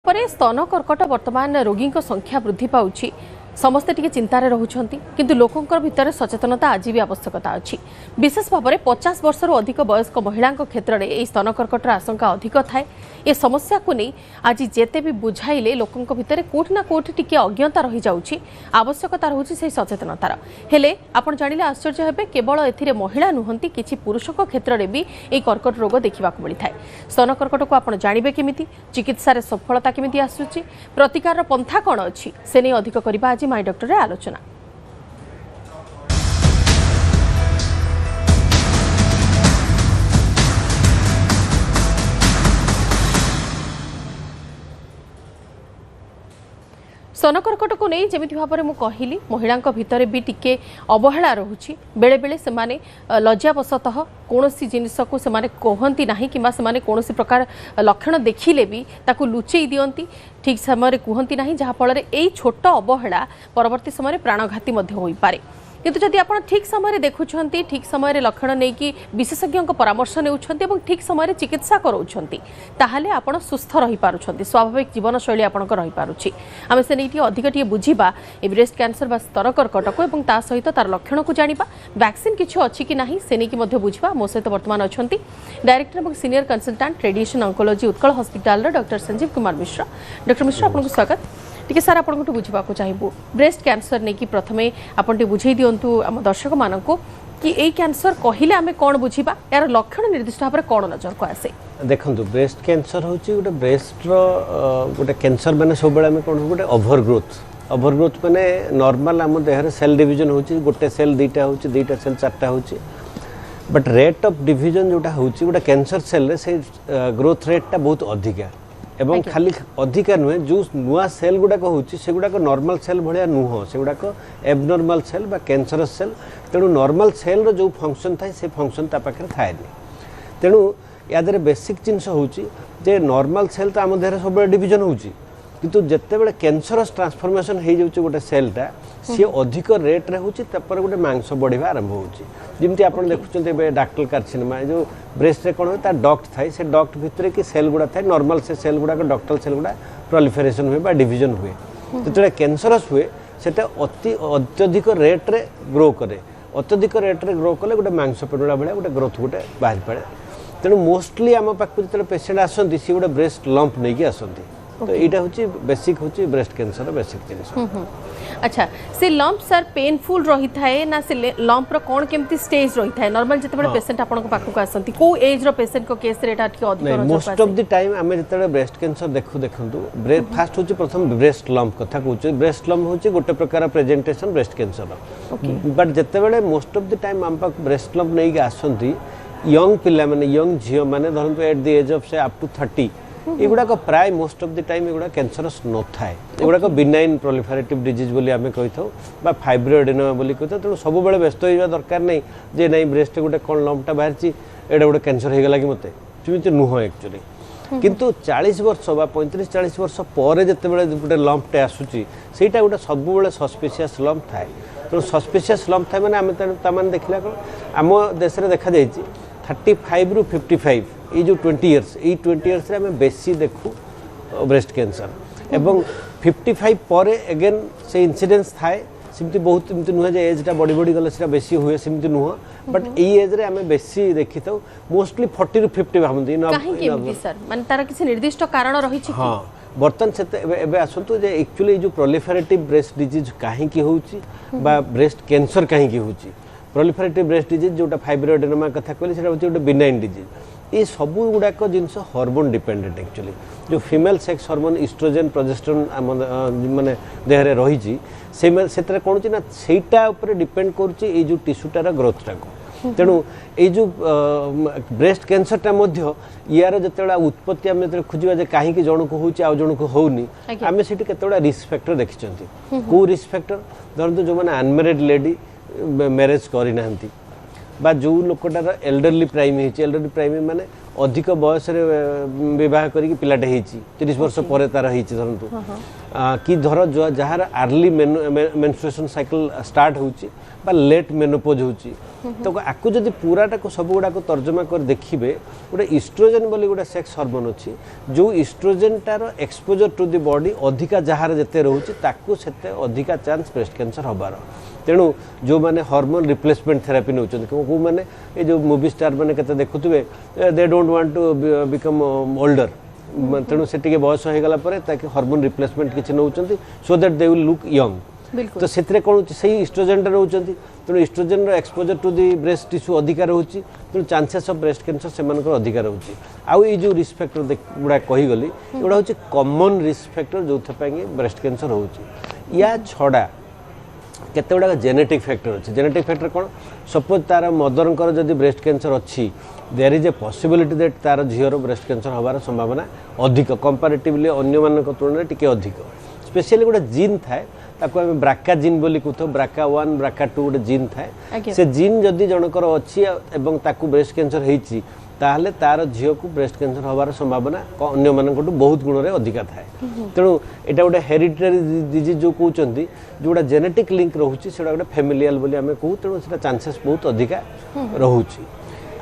पर स्तन कर्कट वर्तमान रोगी संख्या वृद्धि पाउछि समस्ते टिके चिंतार रोचंती किंतु लोकंकर भितर सचेतनता आज भी आवश्यकता अच्छी विशेष भाव में 50 वर्षर अधिक वयस्क महिला क्षेत्र में यह स्तन कर्कटर आशंका अधिक थाए ए समस्या को नहीं आज जेते भी बुझाइले लोकंक भितर कोठी ना कोठी टिके अज्ञता रही जाउछि आवश्यकता रहुछि से सचेतनतार हेले आपण जानिले आश्चर्य हेबे केवल एथिरे महिला नुहंती किछि पुरुषक क्षेत्र में भी ए कर्कट रोग देखा मिलता है स्तन कर्कट को आपण जानिबे केमिति चिकित्सा रे सफलता केमिति आसुछि प्रतिकार पंथा कोन अछि से नै अधिक करबा आज माय डॉक्टर रे आलोचना। स्तन कर्कट को नहीं जमी भाव में कहली महिला भितर भी टिके अवहेला रोचे बेले बेले से लज्जावशतः कौन सी जिनस को से कहती ना कि कौन प्रकार लक्षण देखिले भी ताकू लुचई दियंती ठीक समय कहती ना जहाँफल यही छोट अवहेला परवर्ती समय प्राणघाती हो पारे किंतु जदि आप ठीक समय देखुं ठीक समय लक्षण नहीं कि विशेषज्ञ परामर्श नेउछंती एवं ठीक समय चिकित्सा कराउछंती ताहले आपण सुस्थ रही पारुछंती स्वाभाविक जीवनशैली आपणक रही पारुछि आमे से नहीं अधिक टिके बुझिबा ए ब्रेस्ट कैंसर बा स्तन कर्कट को एवं ता सहित तार लक्षण को जानिबा वैक्सीन किछु अछि कि नाही से नहीं मध्य बुझिबा मो सहित वर्तमान अछंती डायरेक्टर एवं senior consultant radiation oncology Utkal hospital रो डॉक्टर संजीव कुमार मिश्रा। डॉक्टर मिश्रा आपन को स्वागत टिके सार आपन को बुझिबा को चाहिबो ब्रेस्ट कैंसर नहीं कि प्रथमे आपन टे बुझेई दियंतु हम दर्शक मानन को कि ए कैंसर कहिले आमे कोन बुझिबा यार लक्षण निर्दिष्ट भाबरे कोन नजर को आसे देखंतु ब्रेस्ट कैंसर होची गोटे ब्रेस्ट रो गोटे कैंसर माने सब बेला में कोन गोटे ओवरग्रोथ माने नॉर्मल हम देह रे सेल डिवीजन होची गोटे सेल दुईटा होची दुईटा सेल चारटा होची बट रेट ऑफ डिवीजन जोटा होची गोटे कैंसर सेल रे से ग्रोथ रेट टा बहुत अधिका एवं खाली अधिका नुहे जो नुआ सेल गुड़ाक होची से गुड़ाक नॉर्मल सेल भाया नुह से गुड़ाक एबनॉर्मल सेल बा कैंसरस सेल तेणु नॉर्मल सेल रो जो फंक्शन थाए से फंक्शन ता पाखे थाए तेणु यादरे बेसिक जिनस होची जे नॉर्मल सेल तो आम देह सब डिवीजन होची किंतु जितेबाला कैंसरस ट्रांसफॉर्मेशन हो जाउची गोटे सेलटा सी अधिक रेट रे होची तपर गोटे मांस बढ़िया आरंभ होची जिमती आपण देखुचंत एबे डाक्टल कार्सिनोमा जो ब्रेस्ट रे कोन होय ता डक्ट थाए से डक्ट भितरे कि सेल गुडा थाए नॉर्मल से सेल गुडा डक्टल सेल गुडा प्रोलिफरेशन हुए बा डिवीजन हुए जेतरे कैंसरस हुए सेटा अत्यधिक रेट रे ग्रो करे अत्यधिक रेट रे ग्रो कले गोटे मांस पेडुला भले गोटे ग्रोथ गोटे बाहर पड़े तेणु मोस्टली आम पाखु जो पेसेंट आसती सी गोटे ब्रेस्ट लंप नहीं कि आसती तो यहाँ हूँ बेसिक हूँ ब्रेस्ट कैंसर बेसिक जिन अच्छा से लंप सर पेनफुल रही थाए ना से लंप रो कोन केमती स्टेज रही थाए नॉर्मल जते बडे पेशेंट आपन को पाखु को आसंती को एज रो पेशेंट को केस रेट आठ के अधिक मोस्ट ऑफ द टाइम आमे जते ब्रेस्ट कैंसर देखंतु ब्रेस्ट फास्ट होची प्रथम ब्रेस्ट लंप कथा कहूचे ब्रेस्ट लंप होची गोटे प्रकार प्रेजेंटेशन ब्रेस्ट कैंसर बट जते बडे मोस्ट ऑफ द टाइम हम पाख ब्रेस्ट लंप नै के आसंती यंग पिला माने यंग झियो माने धरंतु at the age of say up to 30 एगुड़ाक प्राय मोस्ट ऑफ द टाइम एगुड़ा कैंसरस न थाए एगुड़ाक बिनाइन प्रोलिफरेटिव डिजीज बोली आमे कहि थाउ बा फाइब्रोएडेनोमा बोली कहि थाउ तेणु सब बेले व्यस्त होइबा दरकार नै जे नै ब्रेस्ट गोटे कोन लंपटा बाहरची एडा गोटे कैंसर हे गेला कि मते सेमिति नुह एक्चुअली किंतु 40 वर्ष बा 35-40 वर्ष पर जते बेले गोटे लंपटे आसुची सेटा गोटे सब बेले सस्पिशियस लंप थाए तो सस्पिशियस लंप थाए माने आमे त माने देखला आम देश रे देखा जायछि 35 रु 55 ये जो 20 इयर्स ये 20 इयर्स रे हमें बेसी देखू ब्रेस्ट कैंसर एवं 55 पर अगेन से इंसिडेंस थाए सिमती बहुत इमती नुह जे एजटा बड़ी बड़ी गले सेटा बेसी हुए सिमती नुह बट ई एज रे हमें बेसी देखि तो मोस्टली 40 रु 50 भाबंती न काहे केमती सर माने तार किसी निर्दिष्ट कारण रही छि हां बर्तन से एबे आसंतु जे एक्चुअली जो प्रोलिफरेटिव ब्रेस्ट डिजीज काहे की होउची बा ब्रेस्ट कैंसर काहे की होउची प्रोलिफरेटिव ब्रेस्ट डिजीज जोटा फाइब्रोएडेनोमा कथा कहले सेटा होची गोटे बिनाइन डिजीज ये सब गुड़ाक जिनस हार्मोन डिपेंडेंट एक्चुअली जो female sex hormone oestrogen progesterone माने देह रे रही से कौन ना सेटा ऊपर डिपेंड करुच्ची ये जो टिश्यूटार ग्रोथटा को तेणु ये जो ब्रेस्ट कैंसरटा यार जो उत्पत्ति आम जो खोजा कहीं जन को हो जन को होनी आम से रिस्क फैक्टर देखी कौ रिस्क फैक्टर धरतु जो मैंने अनमेरिड लेडी मैरिज करना बा जो लोकटार एल्डरली प्राइमी माने अधिक बयस बह कर पिलाटे होती 30 वर्ष पर तार धरतु कि धर जार आर्ली मेन्स्ट्रुएशन साइकिल स्टार्ट होची बा लेट मेनोपोज होची तो आपको जब पूराटा को सब गुड़ा तर्जमा कर देखिए गोटे इस्ट्रोजेन बोली गोटे सेक्स हार्मोन अच्छी जो इस्ट्रोजेन टार एक्सपोजर टू द बॉडी अधिका जार जिते रोचे से अधिका चांस ब्रेस्ट कैंसर हबार तेणु जो मैंने हार्मोन रिप्लेसमेंट थेरापी नौ मैंने ये जो मूवी स्टार मैंने केते देखुवे they don't want to become older तेणु से बयस हो गला हार्मोन रिप्लेसमेंट किसी नौ so that they will look young तो से कौन से इस्ट्रोजेन नौ तेणु estrogen exposure to the breast tissue अधिका रोचे तेणु चांसेस ऑफ ब्रेस्ट कैंसर से अधिका रोचे आउ ये जो रिस्क फैक्टर गुड़ा कहीगली एगुड़ा हूँ कॉमन रिस्क फैक्टर जो ब्रेस्ट कैंसर होची या छड़ा केते गुड़ा जेनेटिक फैक्टर अच्छे जेनेटिक फैक्टर कौन सपोज तार मदर जदि ब्रेस्ट कैंसर अच्छी there is a possibility that तार झीर ब्रेस्ट कैंसर हबार संभावना अधिक कंपैरेटिवली अन्य मान तुलना टिके अधिक स्पेशली गोटे जीन थाए ताको आम ब्राका जीन बोली कहू ब्राका 1 ब्राका 2 गोटे जीन थाए से जीन जदि जनकर अच्छी एवं ताकू ब्रेस्ट कैंसर होती ताहले तार झील को ब्रेस्ट कैंसर हबार संभावना अन्य मानक बहुत गुण में अधिका थाए तेणु यहाँ गोटे हेरिडिटरी डिजीज जो कहते जोड़ा जेनेटिक लिंक रोचे से गोटे फैमिलियल बोली आम कहू तेणु से चांसेस बहुत अधिका रोचे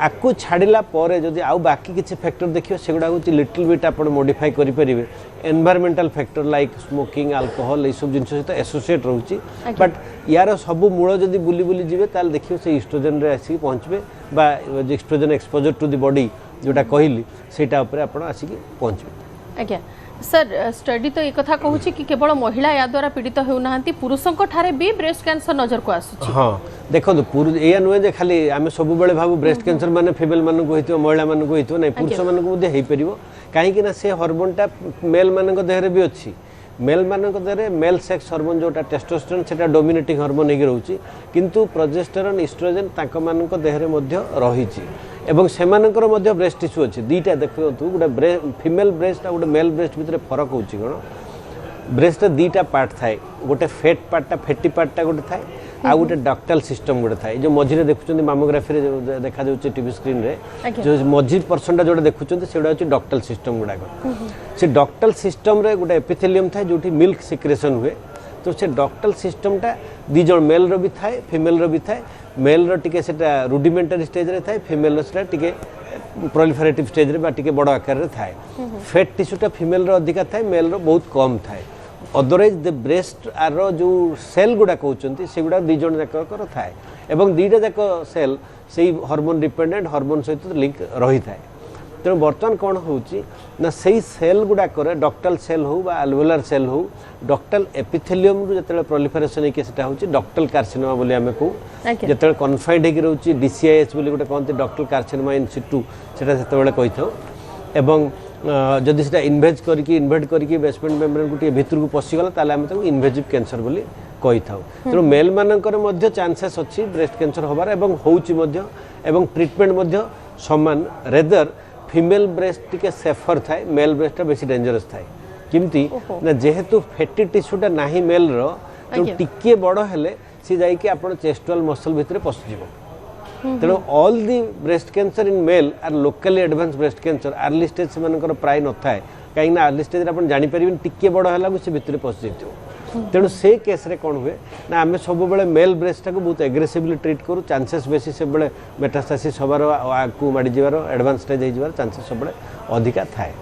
आपको छाड़ला जदि आउ बाकी किसी फैक्टर देखिए सेगुड़ा हूँ लिटिल बिट आप मॉडिफाई करेंगे environmental factor like smoking alcohol ये सब जिन सहित एसोसिएट रोचे बट यार सब मूल जदि बुली बुली जी ताल देखिए से इस्ट्रोजेन रे आसिक पहुँचे बा estrogen exposure to the body जोटा कहली सेटा उपरे आपण आसिक पहुँचे आज्ञा सर स्टडी तो एक कथा कहूँ कि केवल महिला या द्वारा पीड़ित होना पुरुषों ठारे भी ब्रेस्ट कैंसर नजर को आसुची हाँ देखो या नुहे जे खाली आम सब बेले भाव ब्रेस्ट कैंसर माने फीमेल मानक होइतो महिला मानक होइतो नै पुरुष मानक मध्ये हेई परिबो काहे ना से हार्मोनटा मेल मानक देहरे भी अच्छी मेल मानक देहरे मेल सेक्स हार्मोन जोटा टेस्टोस्टेरोन सेटा डोमिनेटिंग हार्मोन हेगी रहउची किंतु प्रोजेस्टेरोन इस्ट्रोजेन तांको मानक देहरे मध्ये रहिची एवं सेमानकर मध्ये ब्रेस्ट टिश्यू अच्छी दुईटा देखु गोटे फीमेल ब्रेस्ट और गोटे मेल ब्रेस्ट भितर फरक होची कौन ब्रेस्ट दुईटा पार्ट थाए गोटे फेट पार्टा फेटी पार्टा गोटे थाए आ गोटे डक्टल सिस्टम गोटे थाए जो मझे देखुं मामोग्राफी देखा जाऊँगी टीवी स्क्रीन रे जो मझी पर्सनटा जो देखुं से हूँ डक्टल सिस्टम गुड़ाक से डक्टल सिस्टम रे गोटे एपिथेलियम थाए जो मिल्क सिक्रेशन हुए तो से डक्टल सिस्टमटा दीज मेल रो भी थाए फीमेल रो भी थाए मेल रो टिके सेटा रुडिमेंटरी स्टेज रे थाए फीमेल रो सेटा टिके प्रोलिफरेटिव स्टेज रे बा टिके बड़ आकार रे थाए फेट टिश्यूटा फीमेल रो अधिका थाए मेल रो बहुत कम थाए अदरवाइज द ब्रेस्ट आर जो सेल गुड़ा कहते से गुड़ा दीज जाकर थाए एवं दुईटा जाक सेल से हार्मोन डिपेंडेंट हार्मोन सहित लिंक रही थाए तेणु बर्तमान कौन होची ना से सेल गुड़ाक डक्टल सेल हो बा अल्वेलर सेल हो डक्टल एपिथेलियम रु जते प्रोलिफरेशन होके सेटा होची डक्टल कार्सिनोमा बोली आमे को जते कन्फाइंड हेकी रहउची डीसीआईएच बोली गोटे कहते डक्टल कार्सिनोमा इन सिटू सेटा सेते बेले कहि थाउ एवं जदि सेटा इन्वेड करके बेसमेंट मेम्ब्रेन को भितर को पशिगला ताले आमे ताको इन्वेजिव कैंसर बोली कहि थाउ तेणु मेल मानकर मध्य चांसेस अछि ब्रेस्ट कैंसर होबार एवं होउची मध्य एवं ट्रीटमेंट मध्य समान रेदर फीमेल ब्रेस्ट टिके सेफर थाए मेल ब्रेस्ट बेसी डेंजरस थाए किमती ना जेहेतु फैटी टिश्यूटा नाही मेल रो तो टिके बड़ हेले सी जाई कि आपण चेस्टुअल मसल भितर पसि जिवो तेणु all the breast cancer in male are locally advance breast cancer early stage से मानकर प्राय न थाए कहीं ना अर्ली स्टेज आपण जानि परिबिन टिके बड़ होला से भितर पसि जइतो तेणु से केस रे कौन हुए ना आम सब बेले मेल ब्रेस्ट को बहुत एग्रेसिवली ट्रीट करूँ चांसेस बेसी से बेले मेटास्टासिस हबार आगू माड़ी जबार एडवांस स्टेज हो जबार चांसेस सब बेले अधिका थाए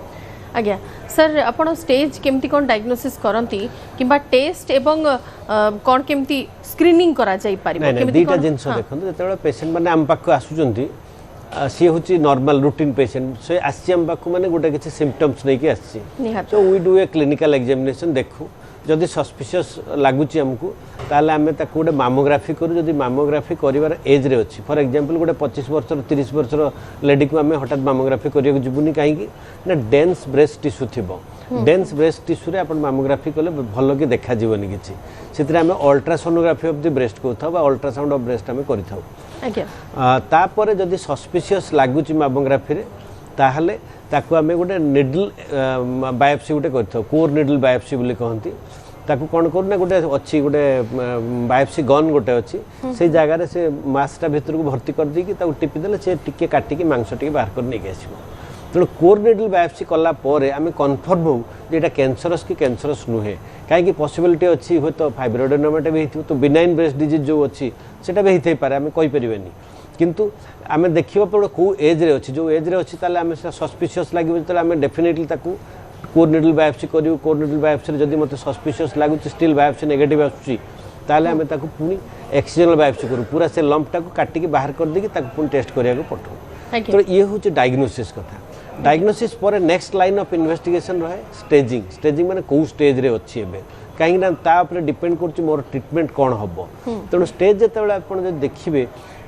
आज्ञा सर आपण स्टेज केमती कोन डायग्नोसिस करंती किबा टेस्ट एवं कोन केमती स्क्रीनिंग करा जाई पारिबो केमती दीटा जिंस देखंतु जेतेबेले पेशेंट माने आम पाखु आसुचंती सी हूँ नॉर्मल रूटीन पेशेंट से आम पाखु माने गोटे किसी सिम्पटम्स नहीं आसी so we do a clinical examination देखू जदि सस्पिशियस लगुच आमको ताले आम गोटे मामोग्राफी करूँ जदि मामोग्राफी कर एज रे अच्छी फॉर एग्जांपल गोटे 25 वर्ष 30 वर्ष लेडी को आम हठात मामोग्राफी करने जीवनी कहीं ना डेन्स ब्रेस्ट टिश्यू थी डेन्स ब्रेस्ट टिश्यू रे अपन मामोग्राफी कले भल कि देखा जीवनी किसी से आम अल्ट्रासोनोग्राफी ऑफ द ब्रेस्ट कहता अल्ट्रासाउंड ऑफ ब्रेस्ट आम कर जदि सस्पिशियस लगुच मामोग्राफी रे ताहले ताकू आम गोटे निडल बायोप्सी गोटे कर कोर निडल बायोप्सी बोली कहती ताकू कौन करूँ गोटे अच्छी गोटे बायोप्सी गन गोटे अच्छी से जगार से मासटा भितर को भर्ती कर देकी टीपीदे से टिके काटिकी मांस टी बाहर कर नहीं आसो तेणु कोर निडल बायोप्सी कला आम कन्फर्म हो ये कैंसरस कि कैंसरस नुहे कहीं पॉसिबिलिटी अच्छी हुए तो फाइब्रोएडेनोमा भी हो तो बिनाइन ब्रेस्ट डिजीज जो अच्छी से भी होते पारे आम कहींपर किंतु आम देखा पड़ो कौ एज्रे अच्छी जो एज्रे अच्छी आम सस्पिशियस लगे जो आम डेफिनेटली कोर निडल बायोप्सी करूँ कोर निडल बायोप्सी जब मत सस्पिशियस लगुच स्टिल बायोप्सी नेगेटिव आसूँ ताले आम पुणी एक्सटर्नल बायोप्सी करूँ पूरा से लंपटा को काटिकी बाहर कर देकी पुणी टेस्ट कराया पठाऊ तो ये हूँ डायग्नोसिस कथा डायग्नोसिस पर नेक्स्ट लाइन ऑफ इन्वेस्टिगेशन रहे स्टेजिंग स्टेजिंग माने कौ स्टेज रे अच्छी एबे कहीं ना डिपेंड कर मोर ट्रिटमेंट कौन हम तेणु स्टेज जो आप देखिए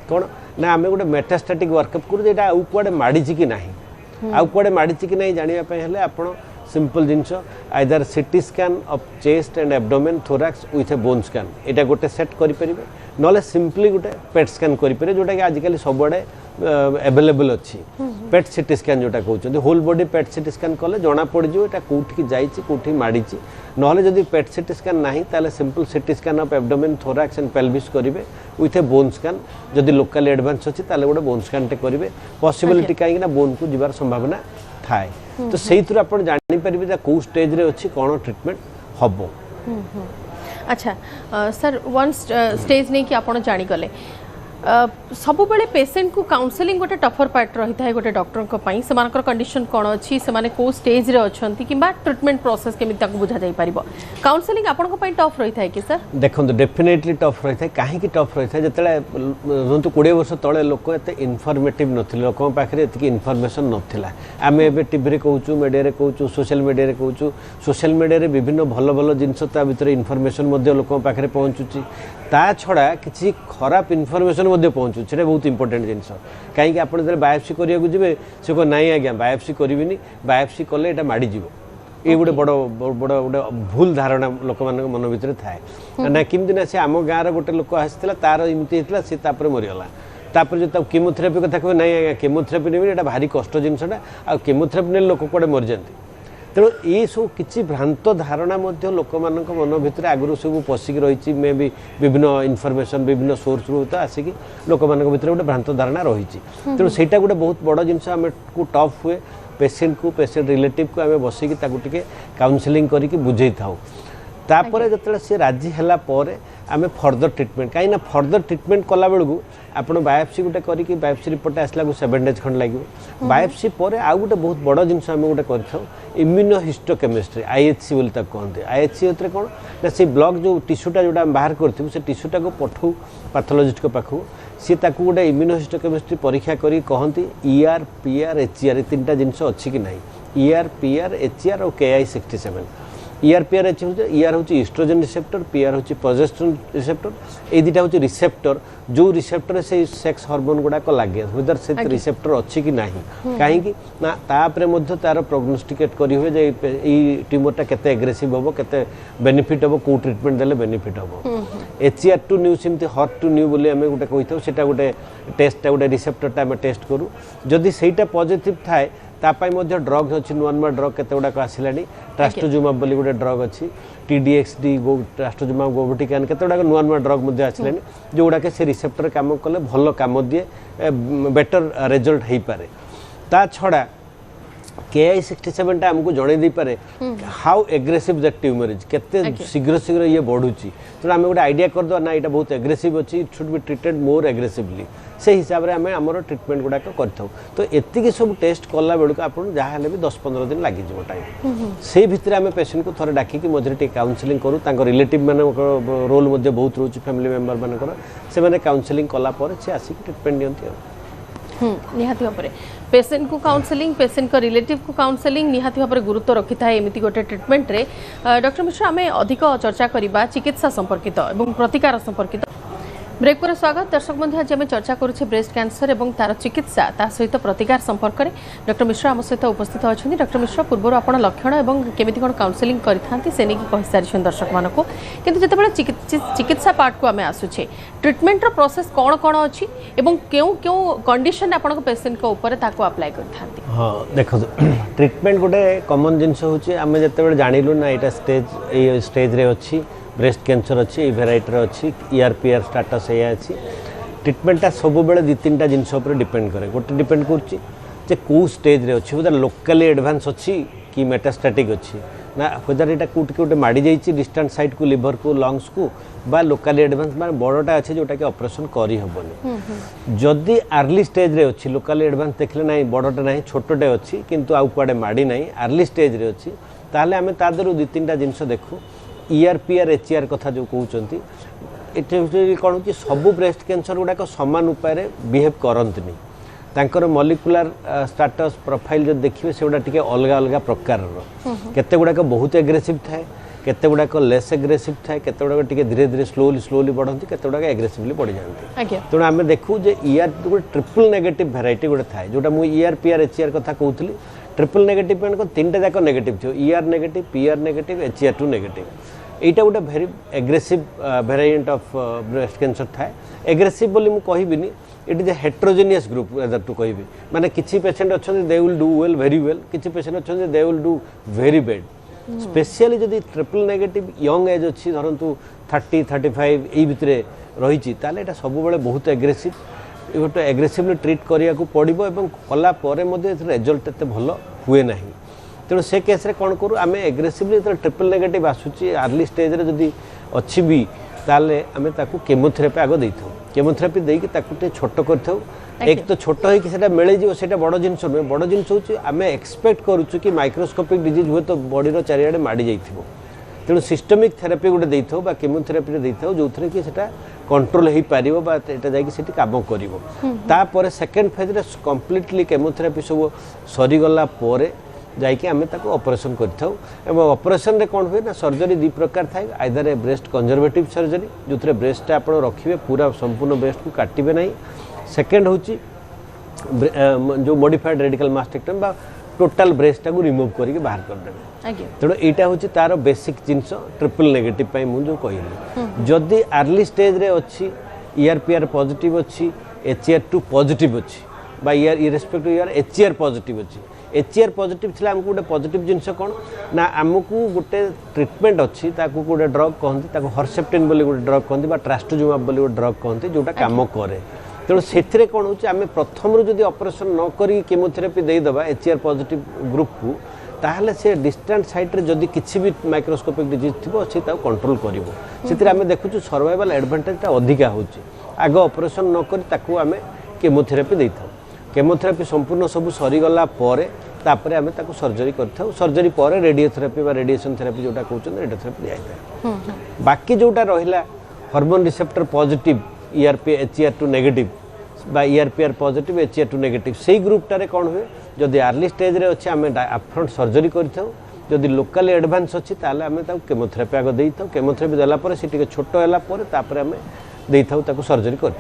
कौन ना आम गोटे मेटास्टैटिक वर्कअप करूँ आउ कुआडे माड़ी कि ना आउ कुआडे माड़ी कि ना जानापी आप simple genus either CT scan of chest and abdomen thorax with A bone scan यहाँ गोटे सेट करेंगे ना सिंपली गोटे पेट स्कैन करेंगे जोटा कि आजिकल सबुआड़े एवेलेबल अच्छी पेट सीटी स्कैन जोटा कहते होल बॉडी पेट सीटी स्कैन कले जना पड़ो यहाँ कौटी जाइए माड़ी ना जब पेट सीटी स्कैन ना ताले simple CT scan of abdomen thorax and pelvis करेंगे विथ ए बोन स्कैन जदि लोकल एडवांस अच्छी ताले गोटे बोन स्कैन करेंगे पॉसिबिलिटी कहीं बोन को जीवार संभावना थाए तो से आप जापर कौ स्टेज रे अच्छी कौन ट्रिटमेंट हम अच्छा सर वन स्टेज नहीं कि आप जानीगले सब बेले पेशेंट को काउंसलिंग गोटे टफर पार्ट रही है गोटे डॉक्टर से कंडीशन कौन अच्छी से कौ स्टेज रे अच्छा कि ट्रिटमेंट प्रोसेस केमी बुझा जाई पारिबो काउंसलिंग आपण टफ रही है कि सर देखो डेफिनेटली टफ रही है कहीं टफ रही है जो 20 वर्ष तले लोक एत इनफर्मेटिव नथिले लोक पाखे एति इनफर्मेशन नथिला आम ए टीवी कहूँ मीडिया कहूँ सोशल मीडिया कहूँ सोशल मीडिया विभिन्न भल भल जिनस भितर इनफर्मेशन लोक पाखे पहुँचुची ता छड़ा किसी खराब इनफर्मेशन पहुँचू से बहुत इंपोर्टेंट जिनस कहीं आप बायोप्सी करने को जी से कह ना आज्ञा बायोप्सी करी बायोप्सी कले ये माड़ीज ये गोटे बड़ बड़ गोटे भूल धारणा लोक मन भर थाए ना किमती ना से आम गाँव गोटे लोक आसाला तार एमती होता सी मरीगला तापर जो केमोथेरापी कथा कहे ना आज्ञा केमोथेरापी नेबी ये भारी कष्ट जिनसा आ केमोथेरापी ने लोक कौटे मरी जाती तेणु ये सब किसी भ्रांत धारणा लोक मन भर आगुरी सब पशिक रही मे भी विभिन्न इनफर्मेशन विभिन्न सोर्स रू तो आसिक लोक मान भर गोटे भ्रांत धारणा रही तेणु से गोटे बहुत बड़ जिनस आम को टफ हुए पेसेंट को पेसेंट रिलेटिव को आम बसिकी काउनसिलिंग करके बुझे था तापर जो सी राजी है आम फर्दर ट्रिटमेंट कहीं फर्दर ट्रिटमेंट कला बेलू आप बायोप्सी गोटे करके बायोप्सी रिपोर्ट आसला 7 days खंड लगे बायोप्सी पर आउ गोटे बहुत बड़ जिनस आम गोटे कर इम्यूनोहिस्टोकेमिस्ट्री आईएचसी बोली कहते आईएचसी होते कौन ना से ब्लड जो टिश्यूटा जोटा बाहर करूँ से टिश्यूटा को पठाऊ पैथोलॉजिस्ट पाखु सी गोटे इम्यूनोहिस्टोकेमिस्ट्री परीक्षा करी कहती ईआर पीआर एचईआर 3टा जिनस अच्छी कि ना ईआर पीआर एचईआर और KI67 ईआरपीआर ईआर हूँ ईस्ट्रोजेन रिसेप्टर पीआर हूँ प्रोजेस्टेरोन रिसेप्टर ये दुटा हूँ रिसेप्टर जो रिसेप्टर से सेक्स हार्मोन गुड़ाक लगे वेदर से रिसेप्टर अच्छी कि ना कहीं ना तार प्रोग्नोस्टिकेट करी हुए जे ट्यूमरटा केते एग्रेसिव हम केते बेनिफिट हम कौ ट्रिटमेंट देले बेनिफिट हम HER2 न्यू सेमती HER2 न्यू बोली आम गोटे कही था सेटा गोटे टेस्टा गोटे रिसेप्टरटा आम टेस्ट करूँ जदि सेटा पॉजिटिव थाए तापाई ड्रग्स अच्छी नुआ नुआ ड्रग केते गुड़ाक आसला ट्रास्टोजुमाब बोली गोटे ड्रग अच्छी TDXD ट्रास्टोजुमाब गोबोटिकान केते गुड़ाक नुआ नुआ ड्रग आसला जो गुड़ाक से रिसेप्टर काम कले भल कम दिए बेटर रिजल्ट हो पारे ता छड़ा KI67 आमको जन पारे how aggressive that tumour is केते शीघ्र शीघ्र ये बढ़ुची तो आम गोटे आइडिया करदे ना यहाँ बहुत एग्रेसिव अच्छी it should be treated more aggressively से हिसाब से आम आमर ट्रिटमेंट गुड़ाक कर तो एतिकी सब टेस्ट कला बेलू आप जहाँ भी 10-15 दिन लगे टाइम से भितर आम पेसेंट को थोड़े डाकिकी मझे काउनसिलिंग करूँ रिलेटिव मान रोल बहुत रोचे फैमिली मेम्बर मानकर से काउनसिलिंग कलापर से आसिक ट्रिटमेंट दिखती निहाती भाव पेसेंट को काउंसलिंग पेसेंट को रिलेटिव को काउंसलिंग निहाती भाव गुरुत्व रखी था एमती गोटे ट्रिटमेंट रे डॉक्टर मिश्र आम अधिक चर्चा करवा चिकित्सा संपर्कित और प्रतिकार संपर्कित ब्रेक पर स्वागत दर्शक बंधु आज आम चर्चा करुचे ब्रेस्ट कैंसर और तार चिकित्सा ता सहित प्रतिकार संपर्क में डॉक्टर मिश्र आम सहित उपस्थित अच्छा डॉक्टर मिश्र पूर्व आप लक्षण और केमिति कौन काउंसलिंग करते से नहीं कही सारी दर्शक मानक किंतु जितेबाला चिकित्सा पार्ट को आम आसुचे ट्रिटमेंटर प्रोसेस कौन कौन अच्छी और क्यों क्यों कंडीशन आप पेसेंट को ऊपर ताको अप्लाई करते हाँ देखो ट्रिटमेंट गोटे कॉमन जिनस होची आम जिते जानिलु ना यहाँ स्टेज रे अच्छी ब्रेस्ट कैंसर अच्छी ये भेराइटर अच्छी ERPR स्टाटस ये अच्छी ट्रिटमेंटा सब बेले 2-3टा जिनस डिपेंड करे गोटे डिपेंड कर जे कौ स्टेज रे अच्छी वेदर लोकली एडवांस अच्छी कि मेटास्टैटिक अच्छी ना वेदर यहाँ कौट गोटे माड़ी जाइए डिस्टेंट साइड को लिवर को लंग्स को बा लोकली एडवांस माने बड़टा अच्छे जोटा कि ऑपरेशन करी हबनी जदि अर्ली स्टेज रे अच्छी लोकली एडवांस देखले ना बड़टा ना छोटटे अच्छी किंतु आउ कुआडे माड़ी ना अर्ली स्टेज रे अच्छी ताहले आमे तादरू दु तीनटा जिनस देखू ERPR HER कथा जो कहउचंती एटे कौन कि सबू ब्रेस्ट कैंसर गुड़ाक समान उपाय बिहेव करंतनी तांकर मॉलिक्युलर स्टेटस प्रोफाइल जो देखिए से गुड़ा टिके अलग अलग प्रकार केते गुड़ाक बहुत एग्रेसिव थाए केते गुड़ाक लेस एग्रेसिव थाए केते गुड़ाक टिके धीरे धीरे स्लोली बढ़ती केते गुड़ाक एग्रेसिवली बढ़ी जाती तेणु आम देखू जे ER गोटे ट्रिपल नेगेटिव भेराइटी गोटे थाए जोटा मुझे ERPR HER कथा कहूली ट्रिपल नेगेटिव मैंने तीन जाक नेगेटिव थो ER negative PR negative HER2 negative এইটা গোটে very aggressive variant of breast cancer থাকে এগ্রেসিভ বলে মু কহিবিনি it is a heterogeneous group rather টু কহিবি মানে কিছু পেশেন্ট অছন্তি they will do well very well কিছু পেশেন্ট অছন্তি they will do very bad especially যদি ট্রিপল নেগেটিভ ইয়ং এজ অছি ধরন্তু 30 35 এই ভিতরে রহিছি তাহলে এটা সবুবেলে বহুত এগ্রেসিভ গোটে এগ্রেসিভলি ট্রিট করিয়া পড়িব এবং কলা পরে মধ্যে রেজল্ট এতে ভালো হুয়ে ନାହିଁ तेणु से केस रे कौन करूँ आम एग्रेसिवली जो ट्रिपल नेगेटिव आसूची अर्ली स्टेज रे जदि अच्छी भी ताले आमे ताकू केमोथेरापी आग दे था केमोथेरापी देकी ताकू टे छोट कर एक तो छोट होता मिल जाए बड़ जिनस नुहे बड़ जिनस हूँ आम एक्सपेक्ट करूँ कि माइक्रोस्कोपिक डिजीज हुए तो बॉडीर चारिआडे माड़ी जाइथिबो तेणु सिस्टमिक थेरापी गोटे दे था केमोथेरापी दे था जो थे कि कंट्रोल हो पार जाकि काम कर सेकेंड फेज रे कंप्लीटली केमोथेरापी सब सरीगला जाकि आम ऑपरेशन कर ऑपरेशन रे कौन हुए ना सर्जरी दी प्रकार थाए आइदर ए ब्रेस्ट कंजर्वेटिव सर्जरी जो थे ब्रेस्ट आप रखिए पूरा संपूर्ण ब्रेस्ट को काटिबे नहीं सेकेंड हूँ जो मॉडिफाइड रेडिकल मास्टेक्टमी बा टोटाल ब्रेस्ट को रिमूव करके बाहर करदे तेणु यहाँ हूँ तार बेसिक जिनस ट्रिपल नेगेटिव मुझे कहली जदि अर्ली स्टेज रे अच्छी ERPR पॉजिटिव अच्छी HER2 पॉजिटिव अच्छी बा इरेस्पेक्टिव HER पॉजिटिव अच्छी HER पॉजिटिव थी आमको गोटे पॉजिटिव जिनस कौन ना आमको गोटे ट्रिटमेंट अच्छी ताकू गोटे ड्रग कहते हर्सेप्टिन बोली गोटे ड्रग कहते ट्रास्टोजुमाब बोली गोटे ड्रग कहते जोटा काम करे तेणु से कौन हो प्रथम जदि ऑपरेशन न करी केमोथेरापी देदेबा HER पॉजिटिव ग्रुप को ताहले से डिस्टेंट साइट रे जदि किसी भी माइक्रोस्कोपिक डिजीज थी सी कंट्रोल कर देखु सर्वाइवल एडवांटेजटा अधिका हो आग ऑपरेशन न करी ताकू आमे केमोथेरापी दे था केमोथेरापी संपूर्ण सब सरीगला तापर आम सर्जरी कर सर्जरी पर रेडियोथेरापी बा रेडिएशन थेरापी जोटा कहते रेडियोथेरापी दिया जाए बाकी जोटा रहा hormone receptor positive HER2 negative बा ERPR पॉजिटिव HER2 नेगेटिव से ग्रुपटार कौन हुए जदि अर्ली स्टेज रे अच्छे आम अपफ्रंट सर्जरी करी लोकली एडवांस अच्छी ताले आम केमोथेरापी आग दे था केमोथेरापी देला से छोट है आम दे था सर्जरी कर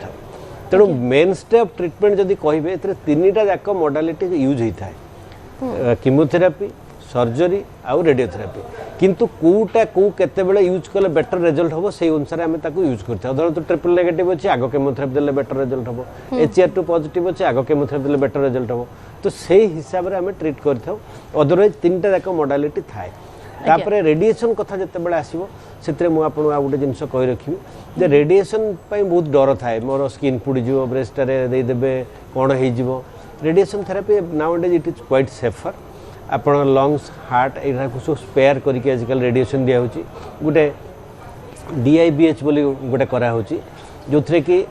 तेणु मेन स्टे ऑफ ट्रीटमेंट जदि कहे तीन टा जाक मॉडलिटी यूज होता है कीमोथेरापी सर्जरी आउ रेडियोथेरापी किंतु कोटा को केतेबेले यूज कले बेटर रिजल्ट हम से अनुसार आम यूज करते उदाहरण ट्रिपल नेगेटिव अच्छे आग केमोथेरापी देले बेटर रिजल्ट हम HER2 पॉजिटिव अच्छे आग केमोथेरापी देले बेटर रिजल्ट हम तो से हिसाब से आम ट्रीट करते अदरवाइज तीन टा जाक मॉडलिटी थाए तापर रेडिएशन कथा जिते बड़े आसो से मुझे गोटे जिनस कही रखी जे रेडिएशन बहुत डर थाए मोर स्किन पुड़ीज ब्रेस्ट देदेवे कौन हो radiation therapy nowadays it is quite safer आप लंग्स हार्ट यहाँ सब स्पेयर करके आजिकल रेडिएशन दिया गोटे DIBH बोली गोटे कराऊँ जो थे कि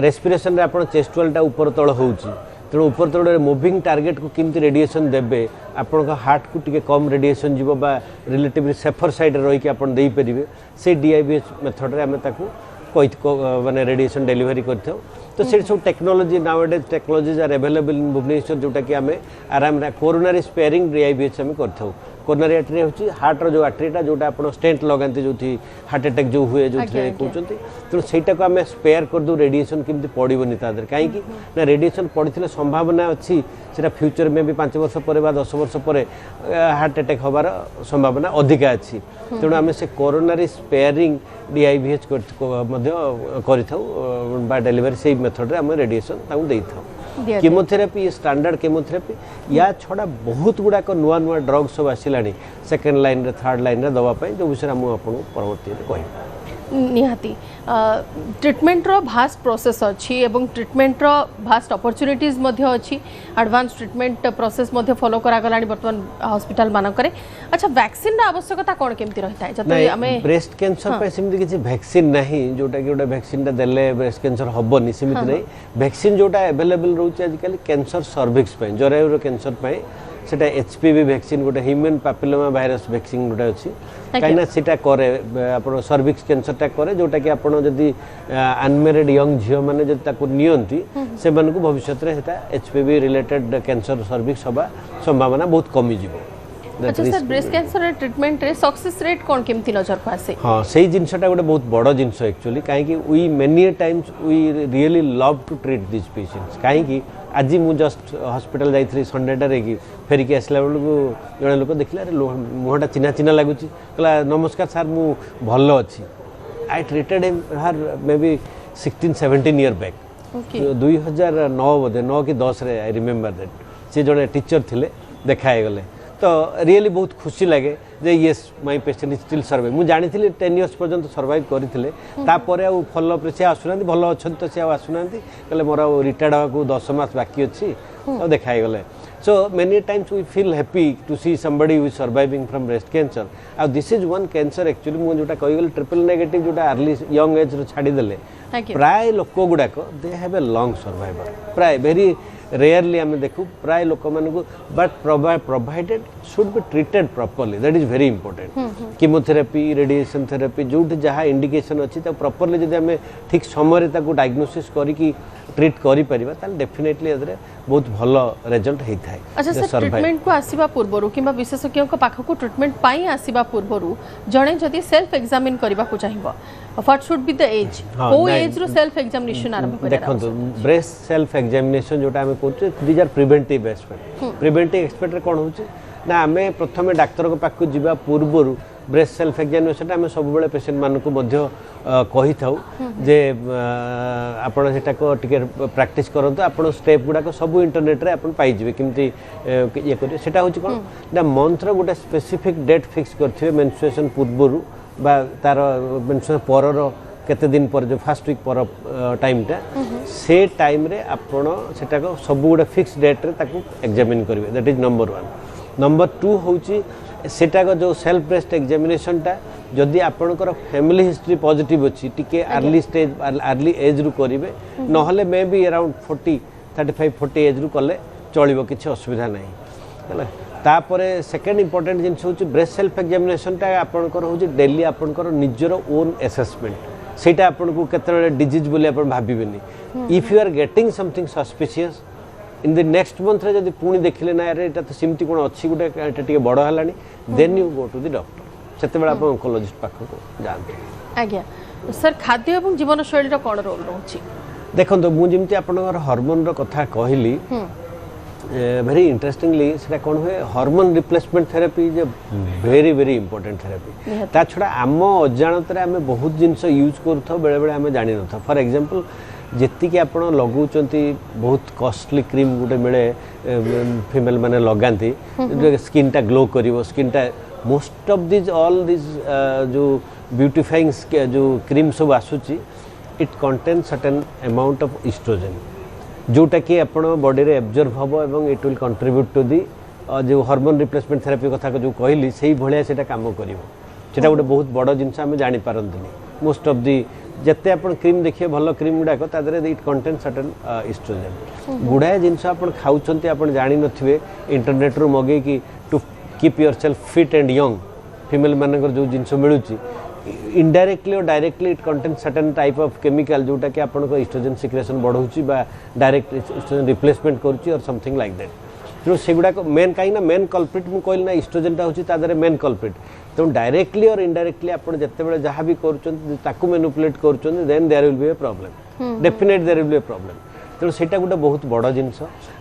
रेस्पिरेशन आप चेस्ट वालटा ऊपर तल हो तेणु ऊपर तल मुविंग टार्गेट को किमती रेडिएशन देवे आपण हार्ट को टिके कम रेडिएशन जीव बा रिलेटिवली सेफर साइड रही आप देपारे से DIBH मेथड आम माने रेडिएशन डेलीवरी करते तो से सब technology nowadays technologies are available in Bhubaneswar जोटा कि आम आराम कोरोनरी स्पेयरिंग DIBH आम करते कोरोनरी आर्टरी हूँ हार्टर जो आर्टरीटा जोटा आप स्टेंट लगाते जो हार्ट अटैक जो हुए जो कहते तेणु सहीटा को आम स्पेयर करदे रेडिएशन केमती पड़ोनी तादर कहीं ना रेडिएशन पड़े संभावना अच्छी से फ्यूचर में भी 5 वर्ष पर 10 वर्ष पर हार्ट अटैक हबार संभावना अधिका अच्छी तेणु आम से कोरोनरी स्पेयरिंग DIBH कर डेलीवरी से मेथड आम रेडिएशन दे था कीमोथेरापी स्टैंडर्ड कीमोथेरापी या छड़ा बहुत गुड़ाक नुआ नुआ ड्रग सब आसला सेकेंड लाइन रे थर्ड लाइन रे दवापाई जो विषय मुझे आपको परवर्ती कह निहाती ट्रिटमेंट रो भास्ट प्रोसेस अच्छी एवं ट्रिटमेंट रो भास्ट अपॉर्चुनिटीज मध्य अच्छी एडवांस ट्रिटमेंट प्रोसेस मध्य फॉलो करा गलानी वर्तमान हॉस्पिटल मानकरे अच्छा वैक्सीन रा आवश्यकता कोन केमती रहता है जते हमें ब्रेस्ट कैंसर पे सिमती किछि वैक्सीन नहीं जोटा कि ओटा वैक्सीन ता देले ब्रेस्ट कैंसर हबनी सिमित नहीं वैक्सीन जोटा अवेलेबल रहउछि आजकल कैंसर सर्विक्स पे जरायुर कैंसर पे सेटा एचपीवी वैक्सीन गोटे ह्यूमन पैपिलोमा वायरस वैक्सीन गोटे अच्छी कहीं सेटा करे आपण सर्विक्स कैंसर टा करे जोटा कि आपण जदी अनमेरिड यंग झियो माने जदी ताको नियंती से मानको भविष्य रे हेता एचपीवी रिलेटेड कैंसर सर्विक्स होबा संभावना बहुत कमी जिवो अच्छा सर ब्रेस्ट कैंसर ट्रीटमेंट रे सक्सेस रेट कोन केमती नजर को आसे हां सही जिंसटा गोटे बहुत बड़ जिंस एक्चुअली काहे कि we many times we really love to treat this patients काहे कि आज मु जस्ट हॉस्पिटल जाइथि संडे टा रे कि फेरी के आसला बेलू जड़े लोक देखला अरे मुहटा चिन्हा चिन्हा लगुची कहला नमस्कार सर मु भलो अछि आई treated him her may be 16-17 year back 2009 बोधे 9 कि 10 रे आई रिमेंबर दैट से जड़े टीचर थिले देखाए गले तो रियली बहुत खुशी लगे जे yes my patient is still survive मु जानी थिले 10 इयर्स पर्यंत सर्वाइव करथिले तापरे आ फॉलो अप रे से आसुनांती भलो अछन तो से आसुनांती कहले मोरा रिटायर्ड होगा को 10 मास बाकी अछि तो देखाई गले so many times we feel happy to see somebody who is surviving from breast cancer ah this is one cancer actually मु जोटा कहि गले ट्रिपल नेगेटिव जोटा अर्ली यंग एज रो छाडी देले प्राय लोक गुडाक they have a long survival प्राय वेरी रेयरली आम देखू प्राय लोक मानक but provided should be treated properly that is very important chemotherapy radiation therapy जो जहाँ इंडिकेशन अच्छी प्रॉपर्ली जब आम ठीक समय डायग्नोसिस करी ट्रीट करी परिबा ताल डेफिनेटली एदरे बहुत भलो रिजल्ट हेई थाए अच्छा सर ट्रीटमेंट को आसीबा पूर्वरु किबा विशेषज्ञ को पाख को ट्रीटमेंट पाई आसीबा पूर्वरु जणे जदी सेल्फ एग्जामिन करबा को चाहिबो what should be the age को एज रो सेल्फ एग्जामिनेशन आरंभ करे देखंतु ब्रेस्ट सेल्फ एग्जामिनेशन जोटा हमें कोचे these are preventive aspect preventive aspect रे कोन होची ना हमें प्रथमे डॉक्टर को पाख को जिबा पूर्वरु ब्रेस्ट सेल्फ एग्जामिनेशन आम सब बेले पेशेंट मानक कही था जे आपण सेटा को टिके प्रैक्टिस करंतु आपण स्टेप गुडा को सब इंटरनेट रे आपण पाई जिवे किमती ये करियो सेटा होची कोन ना मंथ रो गोटे स्पेसिफिक डेट फिक्स करथिबे मेंस्ट्रुएशन पूर्वरु बा तार मेंस्ट्रुएशन परर केते दिन पर जो फर्स्ट वीक पर टाइम टा से टाइम रे आपण सेटा को सब गुडा फिक्स डेट रे ताको एग्जामिन करिवे दैट इज नंबर 1 नंबर 2 होची सेटा को जो सेल्फ ब्रेस्ट एग्जामिनेशन टा जदि आपनकर फैमिली हिस्ट्री पॉजिटिव अछि टिके अर्ली स्टेज अर्ली एज रु करिवे नहले मे बी अराउंड 35-40 एज रु कले चलिबो किछि असुविधा नाही हला तापरे सेकंड इंपोर्टेंट जिंस होछि ब्रेस्ट सेल्फ एग्जामिनेशन टा आपनकर होछि डेली आपनकर निजर ओन असेसमेंट सेटा आपनको केते डिजीज बोली आपन भाबिबेनी if you are getting something suspicious in the next month रे जदि पुणी देखिले ना रे एटा तो सिमती कोन अछि गुटे एटा टिके बड़ हलानी then you go to the doctor सेते बेला आप ऑन्कोलॉजिस्ट पाख को जानते आज्ञा सर खाद्य एवं जीवन शैली रो कोन रोल रहउछि देखंतो मु जिमती आपनकर हार्मोन रो कथा कहली वेरी इंटरेस्टिंगली सेटा कोन होय hormone replacement therapy is very very important therapy ता छडा आम अजाणत रे हमें बहुत जिंस यूज करथो बेले बेले हमें जानि नथो फॉर एग्जांपल जेति कि आपण लगौचंती बहुत कॉस्टली क्रीम गुटे मिले फीमेल माने लगांती स्किन टा ग्लो करिवो स्किन टा most of this all this जो ब्यूटिफाइंग जो क्रीम सब आसुची it contain certain amount of estrogen जोटा कि आपण बॉडी रे एब्जॉर्ब हबो एवं it will contribute to the जो हार्मोन रिप्लेसमेंट थेरेपी कथा जो कहली सेही भलिया सेटा काम करिवो सेटा गोटे बहुत बड़ जिंस हम जानि पारंतनी मोस्ट ऑफ दी जत्ते आपण क्रीम देखिए भलो क्रीम गुडा को तादरे इट कंटेन सर्टेन एस्ट्रोजन गुडाए जिंस आपण खाउचंती आपण जानि नथिबे इंटरनेट रो मगे कि to keep yourself fit and young female मानकर जो जिंस मिलुची इनडायरेक्टली और directly it contain certain type of chemical जोटा कि आपण को एस्ट्रोजन सिक्रेशन बढ़ौची बा डायरेक्ट एस्ट्रोजन रिप्लेसमेंट करूची और समथिंग लाइक दैट जो सेगुडा को मेन काई ना मेन कल्प्रिट मु कहल ना एस्ट्रोजन ता होची तादरे मेन कल्प्रिट तो डायरेक्टली और इनडायरेक्टली आपण जत्ते बेले जहां भी करूचंती ताकू मैनिपुलेट करूचंती then there will be a problem definite there will be a problem तो सेटा गोटे बहुत बड़ जिंस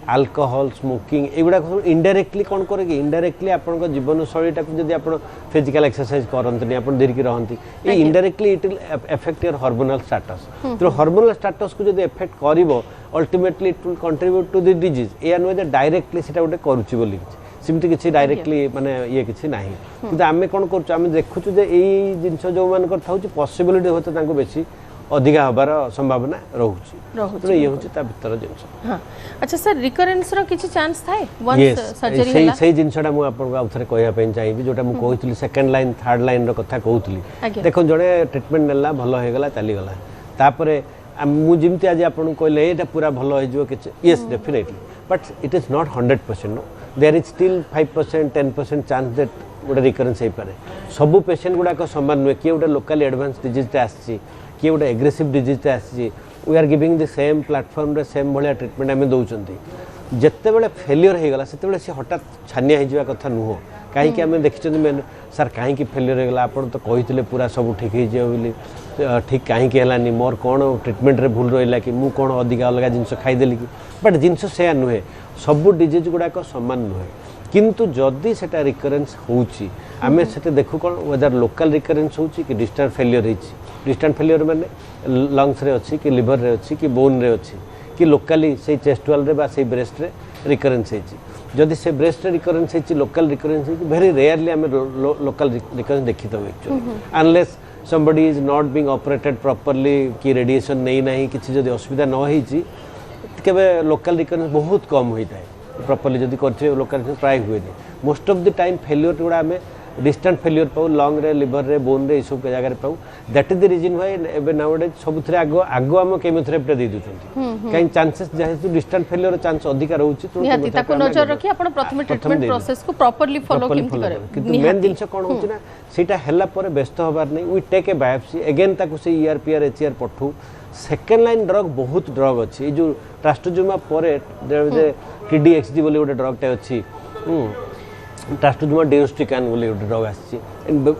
अल्कोहल स्मोकिंग एगुडा इनडायरेक्टली कौन करे कि इनडायरेक्टली आपण जीवन शैलीटा को जदि आपण फिजिकल एक्सरसाइज करंतनी आपण धीरकी रहंती ए indirectly it will affect your hormonal status तो हार्मोनल स्टेटस को जदि अफेक्ट करिवो ultimately it will contribute to the disease ए नुहे डायरेक्टली सेटा गोटे करूची बोली सेमती किसी डायरेक्टली माने ये किसी नहीं किंतु आमे कोन करछु आमे देखुछु जे एई जिंस जो मान कर थाउची पॉसिबिलिटी होते तांको बेसी अधिका हबार संभावना रहउची तो ये होची ता भीतर जिंस हां अच्छा सर रिकरेंस रो किछि चांस थाए वंस सर्जरी होला सही जिंसडा मु आपन आउथरे कहया पेन चाहिबी जोटा मु कहितली सेकंड लाइन थर्ड लाइन रो कथा कहउतली देखो जणे ट्रीटमेंट नेला भलो हे गला चली गला तापरे मु जिमती आज आपन कहले एटा पूरा भलो हे जो किछि yes definitely but it is not 100% no there is still 5% 10% chance that गोटे रिकरेंस हे पारे सब पेशेंट गुडा को समान नुए कि गोटे लोकल एडवांस डिजीज ते आसी कि गोटे एग्रेसिव डिजीज ते आसी we are giving the same platform रे सेम भलिया ट्रीटमेंट आमे दउचंती जत्ते बेले फेलियर हे गला सेते बेले से हठात छानिया हे जिवा कथा नुहो काहे कि आमे देखिचंती मैं सर काहे कि फेलियर हे गला आपण तो कहितले पूरा सब ठीक हे जे बोली ठीक काहे कि हलानी मोर कोन ट्रीटमेंट रे भूल रहिला कि मु कोन अधिका अलगा जिंस खाइ देली कि बट जिंस से नुहे सब डिजीज गुडा को समान नुहे किंतु जदि सेटा रिकरेंस होउची आमे सेते देखु कोन वेदर लोकल रिकरेंस होउची कि डिस्टेंट फेलियर हिची डिस्टेंट फेलियर माने लंग्स रे अछि कि लिवर रे अछि कि बोन रे अछि कि लोकली से चेस्ट वाल रे बा से ब्रेस्ट रे रिकरेंस हिची जदि से ब्रेस्ट रे रिकरेंस हिची लोकल रिकरेंस हिची वेरी रेयरली आमे लोकल रिकरेंस देखितो actually unless somebody is not being operated properly कि रेडिएशन नहीं किसी जदि असुविधा न होईची केबे लोकल रिकरेंस बहुत कम होइता है प्रॉपर्ली जदि करथे लोकल प्राय हुए most of the time failure गुड़ा हमें डिस्टेंट फेलियर पाऊ लंग रे लिवर रे बोन रे सब जगह रे पाऊ that is the reason why एबे नाउडे सबथरे आगो हम केमोथेरेपी दे दिछंती काई चांसेस जेहेतु डिस्टेंट फेलियर चांस अधिक रहउची तो निहाती ताको नजर रखी आपण प्रथम ट्रीटमेंट प्रोसेस को प्रॉपर्ली फॉलो केमति करे किंतु मेन जिंस कोन होची ना सेटा हेला पर व्यस्त होबार नहीं we take a biopsy again ताको से ईआरपीआर एचआर पठू सेकंड लाइन ड्रग बहुत ड्रग अछि जो ट्रास्टोजुमा परे टीडीएक्सडी बोली गोटे ड्रग टे अछि ट्रास्टोजुमा डिओस्टिकान बोली गोटे ड्रग आछि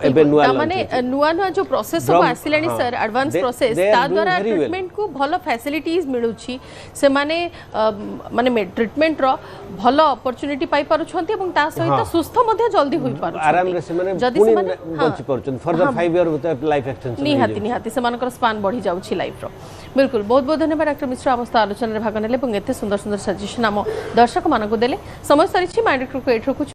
एबे नुआ माने नुआ जो प्रोसेस सब आसिलानी सर एडवांस प्रोसेस ता द्वारा ट्रीटमेंट को भलो फैसिलिटीज मिलुछि से माने माने ट्रीटमेंट रो भलो अपॉर्चुनिटी पाई पारु छथि एवं ता सहित सुस्थ मध्ये जल्दी होई पारु आराम रे से माने पुनी बचि पारु for the 5 year life extension निहाती से मानकर स्पान बढ़ी जाउछि लाइफ रो बिल्कुल बहुत बहुत धन्यवाद डॉक्टर मिश्र अवस्था आलोचना रे भाग नेले एवं एते सुंदर सुंदर सजेशन हम दर्शक मानको देले समय सरिछि माइंड को एठ रखु